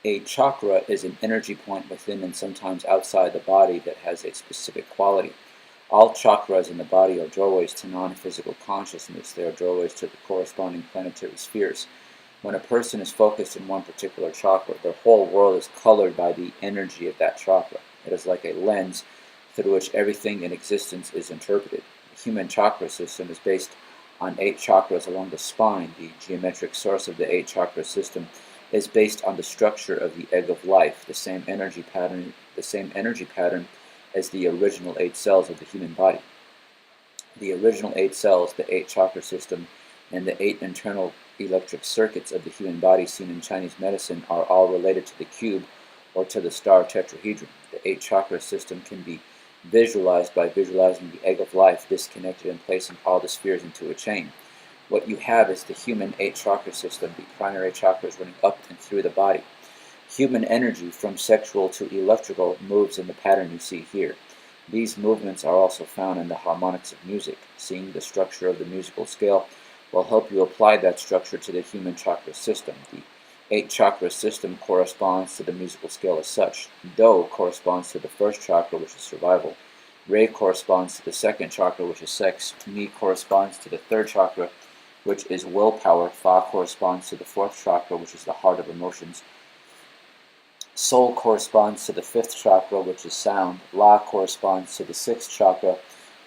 A chakra is an energy point within and sometimes outside the body that has a specific quality. All chakras in the body are doorways to non-physical consciousness. They are doorways to the corresponding planetary spheres. When a person is focused in one particular chakra, their whole world is colored by the energy of that chakra. It is like a lens through which everything in existence is interpreted. The human chakra system is based on 8 chakras along the spine. The geometric source of the 8 chakra system is based on the structure of the egg of life, the same energy pattern as the original 8 cells of the human body. The original 8 cells, the 8 chakra system, and the 8 internal electric circuits of the human body seen in Chinese medicine are all related to the cube or to the star tetrahedron. The 8 chakra system can be visualized by visualizing the egg of life disconnected and placing all the spheres into a chain. What you have is the human 8 chakra system, the primary chakras running up and through the body. Human energy from sexual to electrical moves in the pattern you see here. These movements are also found in the harmonics of music. Seeing the structure of the musical scale will help you apply that structure to the human chakra system. The 8 chakra system corresponds to the musical scale as such. Do corresponds to the first chakra, which is survival. Re corresponds to the second chakra, which is sex. Mi corresponds to the third chakra, which is willpower. Fa corresponds to the fourth chakra, which is the heart of emotions. Sol corresponds to the fifth chakra, which is sound. La corresponds to the sixth chakra,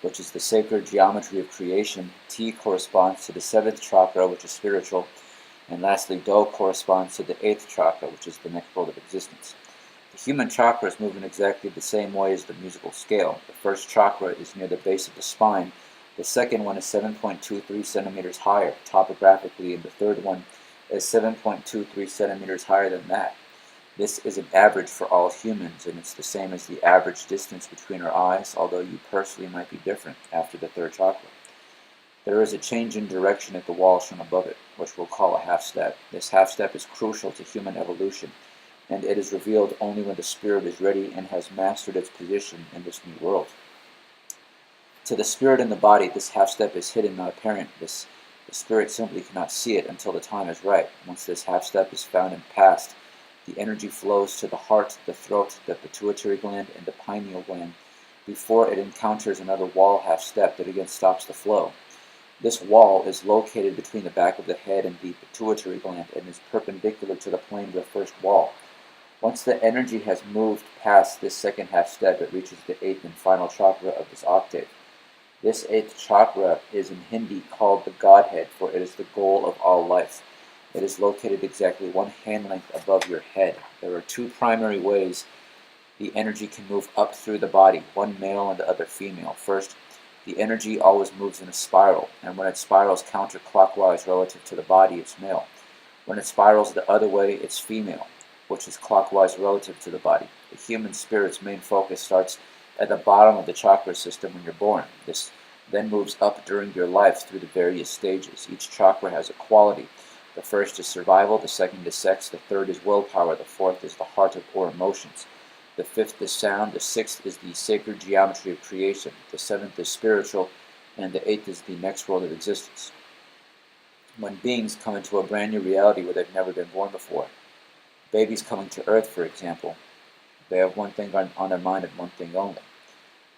which is the sacred geometry of creation. Ti corresponds to the seventh chakra, which is spiritual. And lastly, Do corresponds to the 8th chakra, which is the next world of existence. The human chakras move in exactly the same way as the musical scale. The first chakra is near the base of the spine. The second one is 7.23 centimeters higher topographically, and the third one is 7.23 centimeters higher than that. This is an average for all humans, and it's the same as the average distance between our eyes, although you personally might be different after the third chakra. There is a change in direction at the wall shown above it, which we'll call a half step. This half step is crucial to human evolution, and it is revealed only when the spirit is ready and has mastered its position in this new world. To the spirit in the body, this half step is hidden, not apparent. The spirit simply cannot see it until the time is right. Once this half step is found and passed, the energy flows to the heart, the throat, the pituitary gland, and the pineal gland before it encounters another wall half step that again stops the flow. This wall is located between the back of the head and the pituitary gland and is perpendicular to the plane of the first wall. Once the energy has moved past this second half step, it reaches the 8th and final chakra of this octave. This 8th chakra is in Hindi called the Godhead, for it is the goal of all life. It is located exactly 1 hand length above your head. There are 2 primary ways the energy can move up through the body, one male and the other female. First, the energy always moves in a spiral, and when it spirals counterclockwise relative to the body, it's male. When it spirals the other way, it's female, which is clockwise relative to the body. The human spirit's main focus starts at the bottom of the chakra system when you're born. This then moves up during your life through the various stages. Each chakra has a quality. The first is survival, the second is sex, the third is willpower, the fourth is the heart or emotions. The fifth is sound, the sixth is the sacred geometry of creation, the seventh is spiritual, and the 8th is the next world of existence. When beings come into a brand new reality where they've never been born before, babies coming to Earth, for example, they have one thing on their mind and one thing only.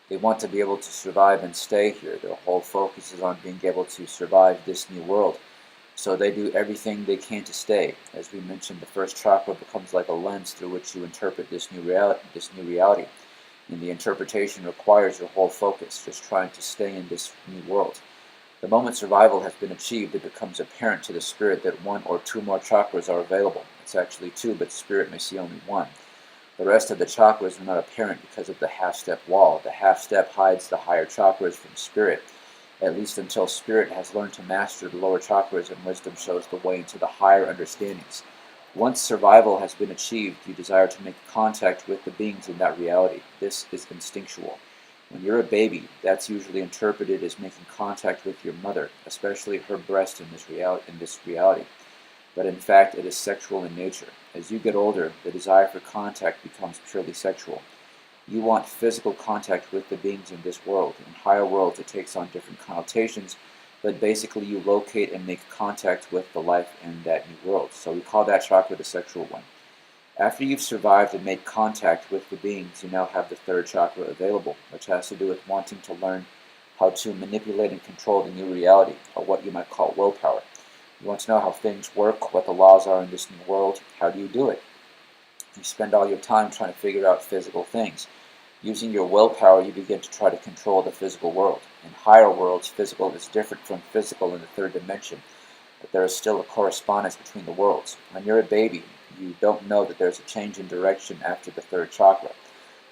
They want to be able to survive and stay here. Their whole focus is on being able to survive this new world. So they do everything they can to stay. As we mentioned, the first chakra becomes like a lens through which you interpret this new reality. And the interpretation requires your whole focus, just trying to stay in this new world. The moment survival has been achieved, it becomes apparent to the spirit that 1 or 2 more chakras are available. It's actually 2, but spirit may see only 1. The rest of the chakras are not apparent because of the half-step wall. The half-step hides the higher chakras from spirit, at least until spirit has learned to master the lower chakras and wisdom shows the way into the higher understandings. Once survival has been achieved, you desire to make contact with the beings in that reality. This is instinctual. When you're a baby, that's usually interpreted as making contact with your mother, especially her breast in this reality. But in fact, it is sexual in nature. As you get older, the desire for contact becomes purely sexual. You want physical contact with the beings in this world. In higher worlds, it takes on different connotations, but basically you locate and make contact with the life in that new world. So we call that chakra the sexual one. After you've survived and made contact with the beings, you now have the third chakra available, which has to do with wanting to learn how to manipulate and control the new reality, or what you might call willpower. You want to know how things work, what the laws are in this new world. How do you do it? You spend all your time trying to figure out physical things. Using your willpower, you begin to try to control the physical world. In higher worlds, physical is different from physical in the third dimension, but there is still a correspondence between the worlds. When you're a baby, you don't know that there's a change in direction after the third chakra.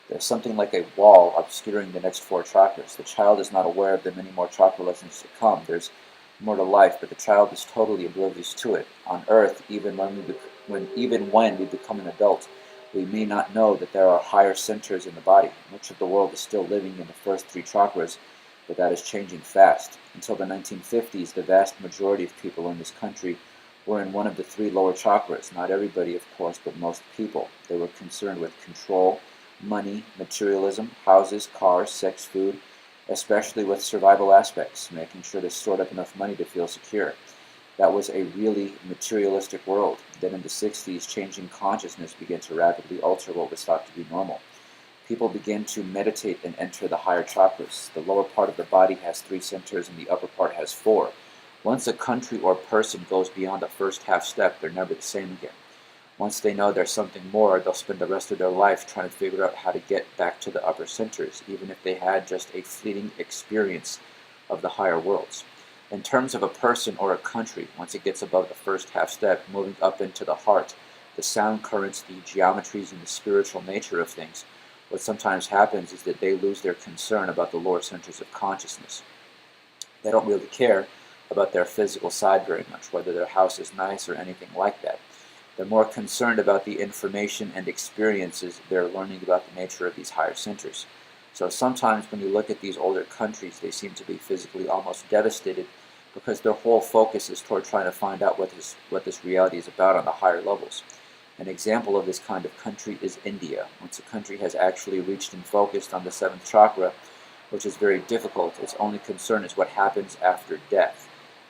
There's something like a wall obscuring the next four chakras. The child is not aware of the many more chakra lessons to come. There's more to life, but the child is totally oblivious to it. On Earth, even when we become an adult, we may not know that there are higher centers in the body. Much of the world is still living in the first three chakras, but that is changing fast. Until the 1950s, the vast majority of people in this country were in one of the three lower chakras. Not everybody, of course, but most people. They were concerned with control, money, materialism, houses, cars, sex, food, especially with survival aspects, making sure they stored up enough money to feel secure. That was a really materialistic world. Then in the 60s, changing consciousness began to rapidly alter what was thought to be normal. People begin to meditate and enter the higher chakras. The lower part of the body has three centers and the upper part has four. Once a country or person goes beyond the first half step, they're never the same again. Once they know there's something more, they'll spend the rest of their life trying to figure out how to get back to the upper centers, even if they had just a fleeting experience of the higher worlds. In terms of a person or a country, once it gets above the first half step, moving up into the heart, the sound currents, the geometries, and the spiritual nature of things, what sometimes happens is that they lose their concern about the lower centers of consciousness. They don't really care about their physical side very much, whether their house is nice or anything like that. They're more concerned about the information and experiences they're learning about the nature of these higher centers. So sometimes when you look at these older countries, they seem to be physically almost devastated because their whole focus is toward trying to find out what this reality is about on the higher levels. An example of this kind of country is India. Once a country has actually reached and focused on the seventh chakra, which is very difficult, its only concern is what happens after death,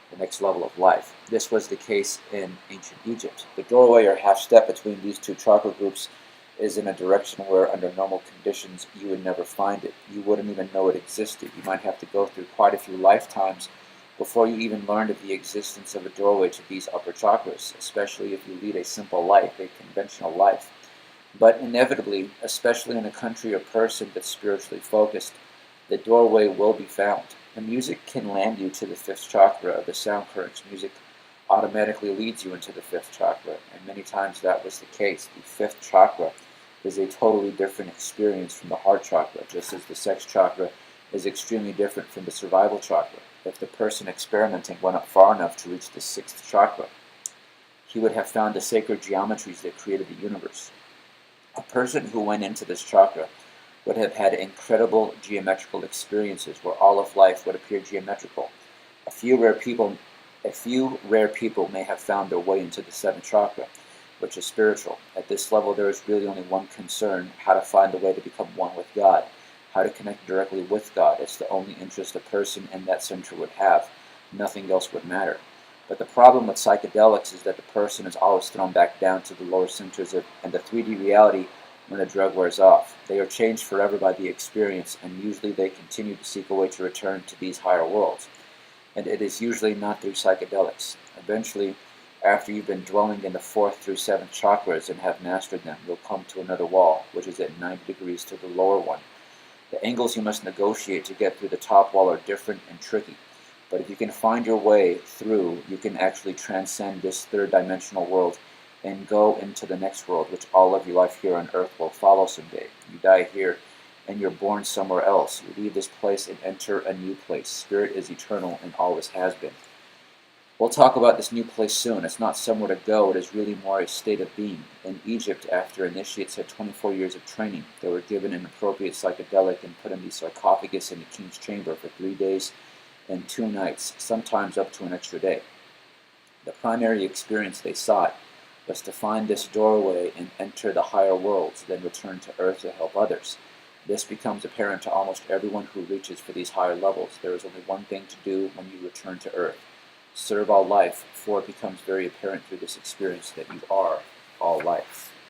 the next level of life. This was the case in ancient Egypt. The doorway or half step between these two chakra groups is in a direction where under normal conditions you would never find it. You wouldn't even know it existed. You might have to go through quite a few lifetimes before you even learned of the existence of a doorway to these upper chakras, especially if you lead a simple life, a conventional life. But inevitably, especially in a country or person that's spiritually focused, the doorway will be found. The music can land you to the fifth chakra. The sound currents music automatically leads you into the fifth chakra, and many times that was the case. The fifth chakra is a totally different experience from the heart chakra, just as the sex chakra is extremely different from the survival chakra. If the person experimenting went up far enough to reach the sixth chakra, he would have found the sacred geometries that created the universe. A person who went into this chakra would have had incredible geometrical experiences where all of life would appear geometrical. A few rare people may have found their way into the seventh chakra, which is spiritual. At this level, there is really only one concern: how to find the way to become one with God, how to connect directly with God. It's the only interest a person in that center would have. Nothing else would matter. But the problem with psychedelics is that the person is always thrown back down to the lower centers and the 3D reality when the drug wears off. They are changed forever by the experience, and usually they continue to seek a way to return to these higher worlds. And it is usually not through psychedelics. Eventually, after you've been dwelling in the fourth through seventh chakras and have mastered them, you'll come to another wall, which is at 90 degrees to the lower one. The angles you must negotiate to get through the top wall are different and tricky. But if you can find your way through, you can actually transcend this third dimensional world and go into the next world, which all of your life here on earth will follow someday. You die here and you're born somewhere else. You leave this place and enter a new place. Spirit is eternal and always has been. We'll talk about this new place soon. It's not somewhere to go, it is really more a state of being. In Egypt, after initiates had 24 years of training, they were given an appropriate psychedelic and put in the sarcophagus in the king's chamber for 3 days and 2 nights, sometimes up to an extra day. The primary experience they sought was to find this doorway and enter the higher worlds, then return to earth to help others. This becomes apparent to almost everyone who reaches for these higher levels. There is only one thing to do when you return to earth: serve all life, for it becomes very apparent through this experience that you are all life.